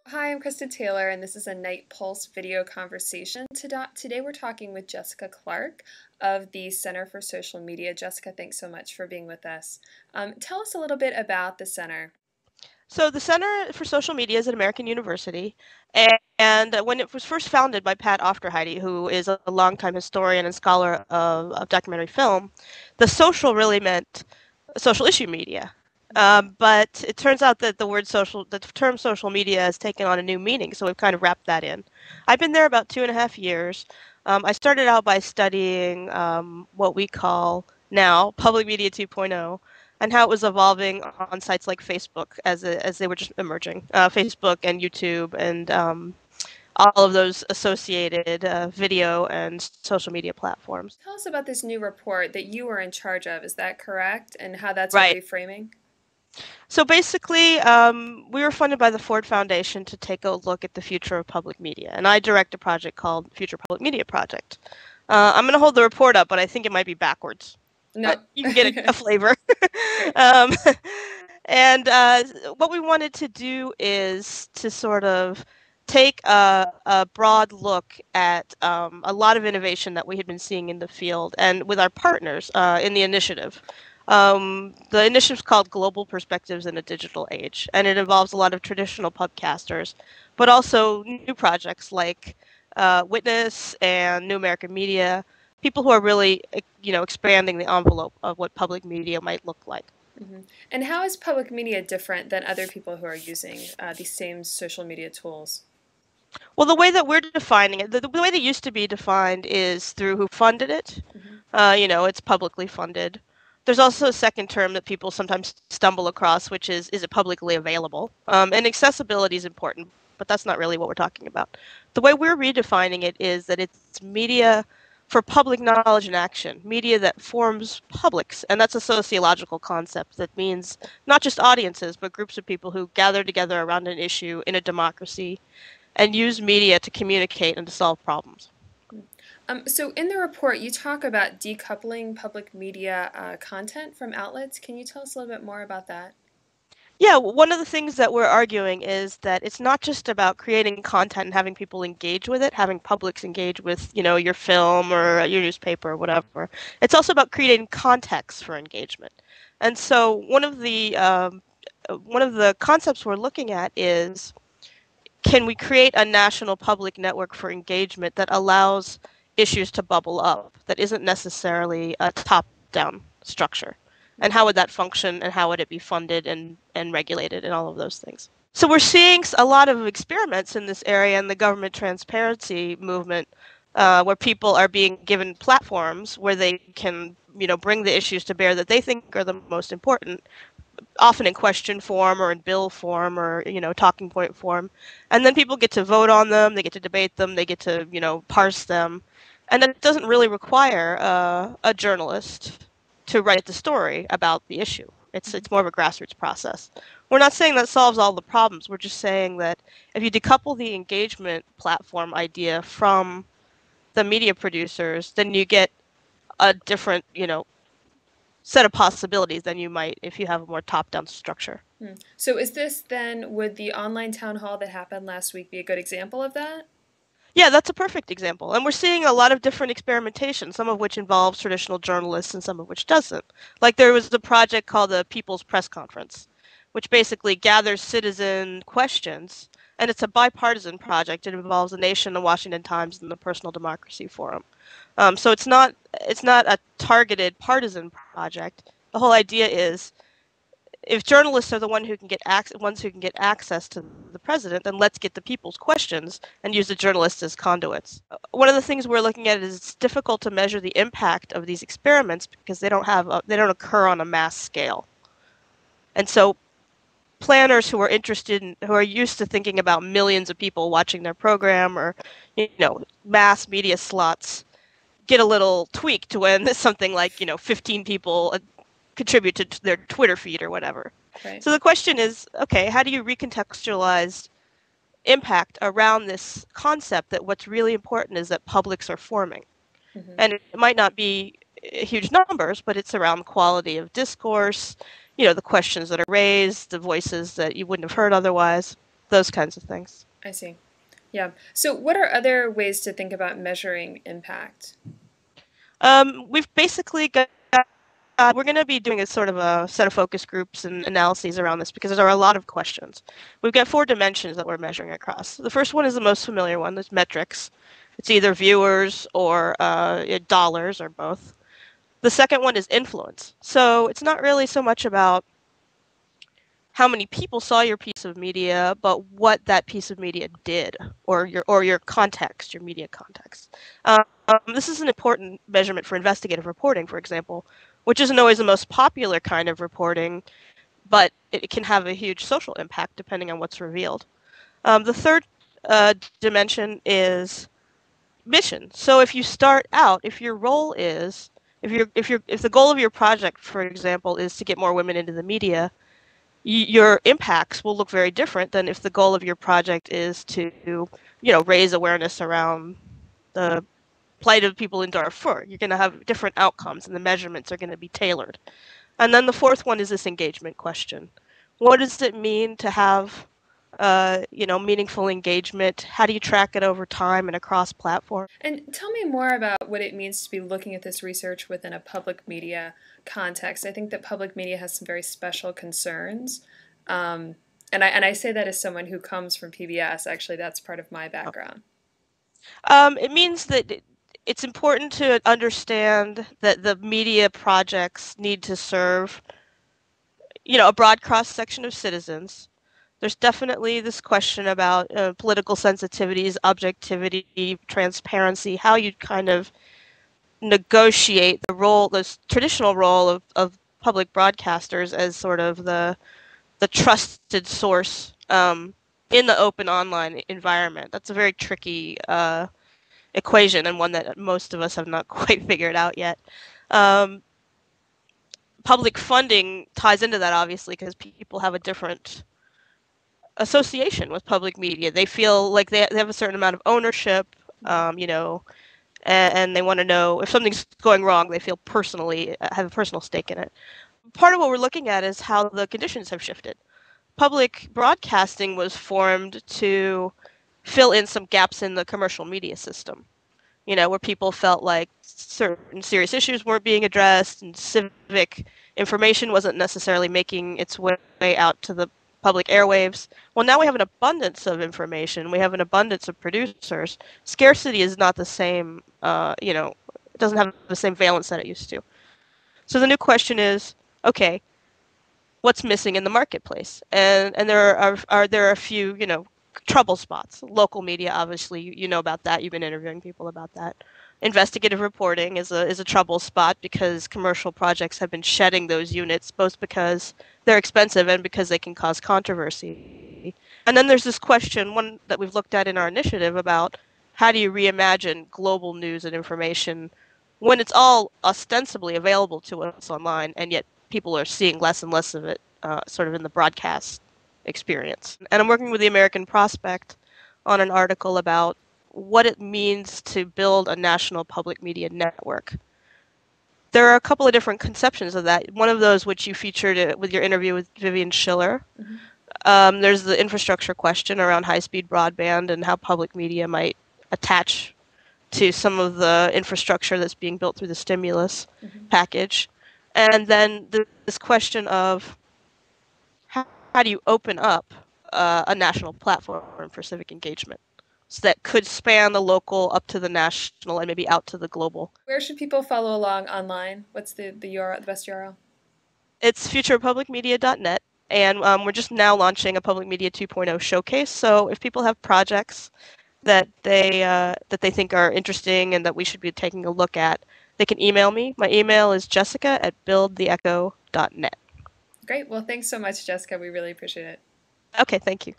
Hi, I'm Krista Taylor, and this is a Night Pulse video conversation. Today we're talking with Jessica Clark of the Center for Social Media. Jessica, thanks so much for being with us. Tell us a little bit about the center. So the Center for Social Media is at American University, and when it was first founded by Pat Aufderheide, who is a longtime historian and scholar of documentary film, the social really meant social issue media. But it turns out that the term social media has taken on a new meaning, so we've kind of wrapped that in. I've been there about 2.5 years. I started out by studying what we call now Public Media 2.0 and how it was evolving on sites like Facebook as they were just emerging. Facebook and YouTube and all of those associated video and social media platforms. Tell us about this new report that you were in charge of. Is that correct? And how that's a Right. reframing? So basically, we were funded by the Ford Foundation to take a look at the future of public media, and I direct a project called Future Public Media Project. I'm going to hold the report up, but I think it might be backwards. No. But you can get a flavor. Great. um, and what we wanted to do is to sort of take a broad look at a lot of innovation that we had been seeing in the field and with our partners in the initiative. The initiative is called Global Perspectives in a Digital Age, and it involves a lot of traditional podcasters, but also new projects like Witness and New American Media, people who are really, expanding the envelope of what public media might look like. hmm And how is public media different than other people who are using these same social media tools? Well, the way that we're defining it, the way that used to be defined is through who funded it. hmm It's publicly funded. There's also a second term that people sometimes stumble across, which is it publicly available? And accessibility is important, but that's not really what we're talking about. The way we're redefining it is that it's media for public knowledge and action, media that forms publics. And that's a sociological concept that means not just audiences, but groups of people who gather together around an issue in a democracy and use media to communicate and to solve problems. So in the report, you talk about decoupling public media content from outlets. Can you tell us a little bit more about that? Yeah, one of the things that we're arguing is that it's not just about creating content and having people engage with it, having publics engage with, your film or your newspaper or whatever. It's also about creating context for engagement. And so one of the concepts we're looking at is, can we create a national public network for engagement that allows issues to bubble up, that isn't necessarily a top-down structure? And how would that function and how would it be funded and regulated and all of those things? So we're seeing a lot of experiments in this area in the government transparency movement, where people are being given platforms where they can, bring the issues to bear that they think are the most important, often in question form or in bill form or talking point form, and then people get to vote on them, they get to debate them, they get to parse them, and it doesn't really require a journalist to write the story about the issue. It's more of a grassroots process. We're not saying that solves all the problems. We're just saying that if you decouple the engagement platform idea from the media producers, then you get a different set of possibilities than you might if you have a more top-down structure. So is this then, would the online town hall that happened last week be a good example of that? Yeah, that's a perfect example. And we're seeing a lot of different experimentation, some of which involves traditional journalists and some of which doesn't. Like there was a project called the People's Press Conference, which basically gathers citizen questions. And it's a bipartisan project. It involves the Nation, the Washington Times, and the Personal Democracy Forum. So it's not a targeted partisan project. The whole idea is if journalists are the ones who can get access to the president, then let's get the people's questions and use the journalists as conduits. One of the things we're looking at is it's difficult to measure the impact of these experiments because they don't occur on a mass scale. And so planners who are used to thinking about millions of people watching their program or mass media slots get a little tweaked when something like 15 people contribute to their Twitter feed or whatever. Right. So the question is, okay, how do you recontextualize impact around this concept that what's really important is that publics are forming? hmm And it might not be huge numbers, but it's around the quality of discourse, the questions that are raised, the voices that you wouldn't have heard otherwise, those kinds of things. I see. Yeah. So what are other ways to think about measuring impact? We've basically got we're going to be doing a sort of a set of focus groups and analyses around this because there are a lot of questions. We've got 4 dimensions that we're measuring across. The first one is the most familiar one, there's metrics. It's either viewers or dollars or both. The second one is influence. So it's not really so much about how many people saw your piece of media, but what that piece of media did, or your context, your media context. This is an important measurement for investigative reporting, for example, which isn't always the most popular kind of reporting, but it can have a huge social impact depending on what's revealed. The third dimension is mission. So if you start out, if your role is, if the goal of your project, for example, is to get more women into the media, your impacts will look very different than if the goal of your project is to, raise awareness around the plight of people in Darfur. You're going to have different outcomes, and the measurements are going to be tailored. And then the fourth one is this engagement question. What does it mean to have, meaningful engagement? How do you track it over time and across platforms? And tell me more about what it means to be looking at this research within a public media context. I think that public media has some very special concerns. And I say that as someone who comes from PBS. Actually, that's part of my background. It means that it's important to understand that the media projects need to serve, a broad cross-section of citizens. There's definitely this question about political sensitivities, objectivity, transparency, how you kind of negotiate this traditional role of public broadcasters as sort of the trusted source in the open online environment. That's a very tricky equation, and one that most of us have not quite figured out yet. Public funding ties into that, obviously, because people have a different association with public media. They feel like they have a certain amount of ownership, and they want to know if something's going wrong. They feel have a personal stake in it. Part of what we're looking at is how the conditions have shifted. Public broadcasting was formed to fill in some gaps in the commercial media system, where people felt like certain serious issues weren't being addressed and civic information wasn't necessarily making its way out to the public airwaves. Well, now we have an abundance of information. We have an abundance of producers. Scarcity is not the same, it doesn't have the same valence that it used to. So the new question is, okay, what's missing in the marketplace? And there are a few, trouble spots. Local media, obviously, you know about that. You've been interviewing people about that. Investigative reporting is a trouble spot because commercial projects have been shedding those units, both because they're expensive and because they can cause controversy. And then there's this question, one that we've looked at in our initiative, about how do you reimagine global news and information when it's all ostensibly available to us online, and yet people are seeing less and less of it sort of in the broadcast experience. And I'm working with the American Prospect on an article about what it means to build a national public media network. There are a couple of different conceptions of that. One of those, which you featured with your interview with Vivian Schiller, there's the infrastructure question around high-speed broadband and how public media might attach to some of the infrastructure that's being built through the stimulus package. And then this question of how do you open up a national platform for civic engagement so that could span the local up to the national and maybe out to the global. Where should people follow along online? What's the URL, the best URL? It's futurepublicmedia.net, and we're just now launching a Public Media 2.0 showcase. So if people have projects that they think are interesting and that we should be taking a look at, they can email me. My email is jessica@buildtheecho.net. Great. Well, thanks so much, Jessica. We really appreciate it. Okay, thank you.